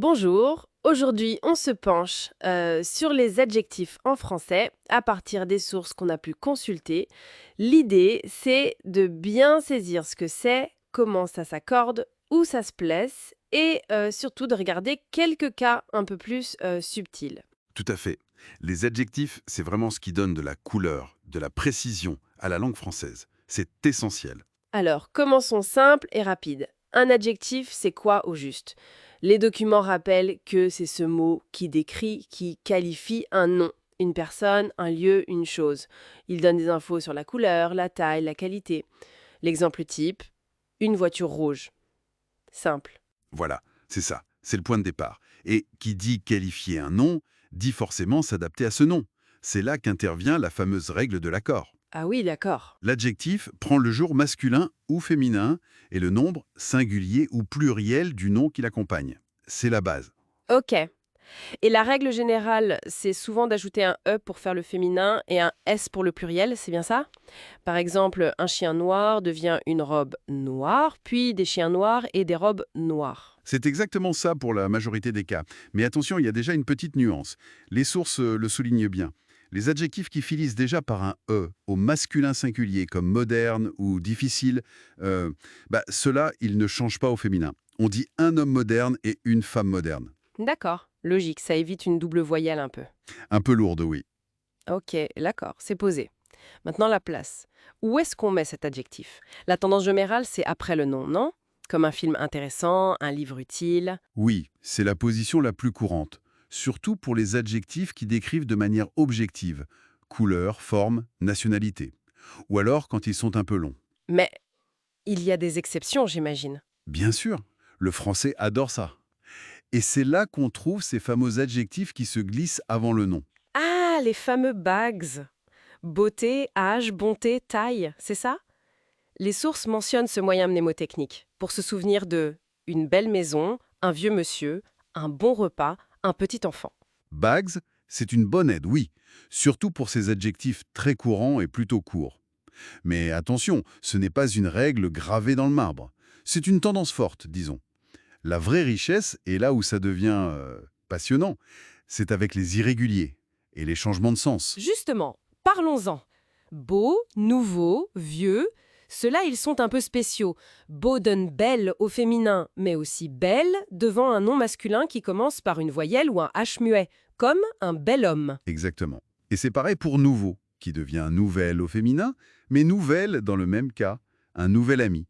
Bonjour, aujourd'hui on se penche sur les adjectifs en français à partir des sources qu'on a pu consulter. L'idée c'est de bien saisir ce que c'est, comment ça s'accorde, où ça se place et surtout de regarder quelques cas un peu plus subtils. Tout à fait. Les adjectifs, c'est vraiment ce qui donne de la couleur, de la précision à la langue française. C'est essentiel. Alors, commençons simple et rapide. Un adjectif, c'est quoi au juste? Les documents rappellent que c'est ce mot qui décrit, qui qualifie un nom, une personne, un lieu, une chose. Il donne des infos sur la couleur, la taille, la qualité. L'exemple type, une voiture rouge. Simple. Voilà, c'est ça. C'est le point de départ. Et qui dit qualifier un nom, dit forcément s'adapter à ce nom. C'est là qu'intervient la fameuse règle de l'accord. Ah oui, d'accord. L'adjectif prend le jour masculin ou féminin et le nombre singulier ou pluriel du nom qui l'accompagne. C'est la base. Ok. Et la règle générale, c'est souvent d'ajouter un E pour faire le féminin et un S pour le pluriel, c'est bien ça? Par exemple, un chien noir devient une robe noire, puis des chiens noirs et des robes noires. C'est exactement ça pour la majorité des cas. Mais attention, il y a déjà une petite nuance. Les sources le soulignent bien. Les adjectifs qui finissent déjà par un E au masculin singulier, comme moderne ou difficile, ceux-là, ils ne changent pas au féminin. On dit un homme moderne et une femme moderne. D'accord, logique, ça évite une double voyelle un peu. Un peu lourde, oui. Ok, d'accord, c'est posé. Maintenant la place. Où est-ce qu'on met cet adjectif? La tendance générale, c'est après le nom, non? Comme un film intéressant, un livre utile. Oui, c'est la position la plus courante, surtout pour les adjectifs qui décrivent de manière objective, couleur, forme, nationalité. Ou alors quand ils sont un peu longs. Mais il y a des exceptions, j'imagine. Bien sûr, le français adore ça. Et c'est là qu'on trouve ces fameux adjectifs qui se glissent avant le nom. Ah, les fameux bags. Beauté, âge, bonté, taille, c'est ça? Les sources mentionnent ce moyen mnémotechnique pour se souvenir de une belle maison, un vieux monsieur, un bon repas, un petit enfant. Bags, c'est une bonne aide, oui, surtout pour ces adjectifs très courants et plutôt courts. Mais attention, ce n'est pas une règle gravée dans le marbre. C'est une tendance forte, disons. La vraie richesse, et là où ça devient passionnant, c'est avec les irréguliers et les changements de sens. Justement, parlons-en. Beau, nouveau, vieux, ceux-là, ils sont un peu spéciaux. Beau donne belle au féminin, mais aussi belle devant un nom masculin qui commence par une voyelle ou un H muet, comme un bel homme. Exactement. Et c'est pareil pour nouveau, qui devient nouvelle au féminin, mais nouvelle dans le même cas, un nouvel ami.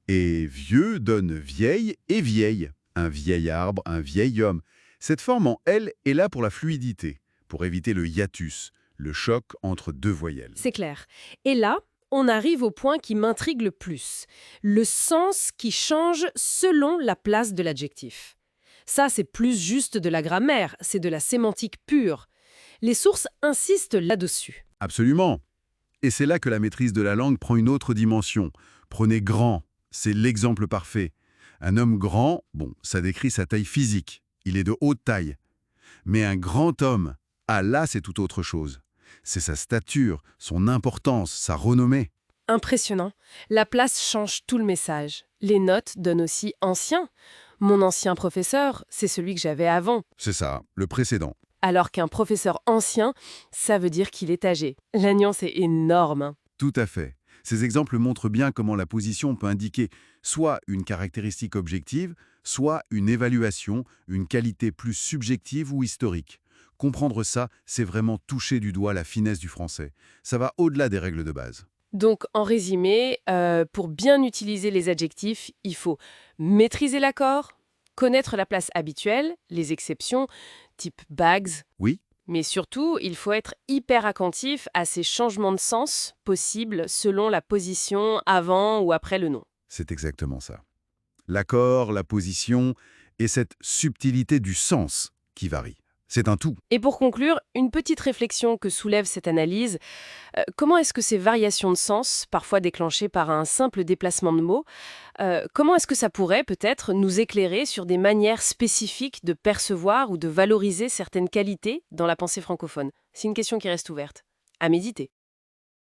Et vieux donne vieille et vieille, un vieil arbre, un vieil homme. Cette forme en L est là pour la fluidité, pour éviter le hiatus, le choc entre deux voyelles. C'est clair. Et là, on arrive au point qui m'intrigue le plus. Le sens qui change selon la place de l'adjectif. Ça, c'est plus juste de la grammaire, c'est de la sémantique pure. Les sources insistent là-dessus. Absolument. Et c'est là que la maîtrise de la langue prend une autre dimension. Prenez grand, c'est l'exemple parfait. Un homme grand, bon, ça décrit sa taille physique. Il est de haute taille. Mais un grand homme, ah là, c'est tout autre chose. C'est sa stature, son importance, sa renommée. Impressionnant. La place change tout le message. Les notes donnent aussi ancien. Mon ancien professeur, c'est celui que j'avais avant. C'est ça, le précédent. Alors qu'un professeur ancien, ça veut dire qu'il est âgé. La nuance est énorme, hein. Tout à fait. Ces exemples montrent bien comment la position peut indiquer soit une caractéristique objective, soit une évaluation, une qualité plus subjective ou historique. Comprendre ça, c'est vraiment toucher du doigt la finesse du français. Ça va au-delà des règles de base. Donc, en résumé, pour bien utiliser les adjectifs, il faut maîtriser l'accord, connaître la place habituelle, les exceptions, type bags, Oui, mais surtout, il faut être hyper attentif à ces changements de sens possibles selon la position avant ou après le nom. c'est exactement ça. L'accord, la position et cette subtilité du sens qui varie. C'est un tout. Et pour conclure, une petite réflexion que soulève cette analyse. Comment est-ce que ces variations de sens, parfois déclenchées par un simple déplacement de mots, comment est-ce que ça pourrait peut-être nous éclairer sur des manières spécifiques de percevoir ou de valoriser certaines qualités dans la pensée francophone? C'est une question qui reste ouverte. À méditer.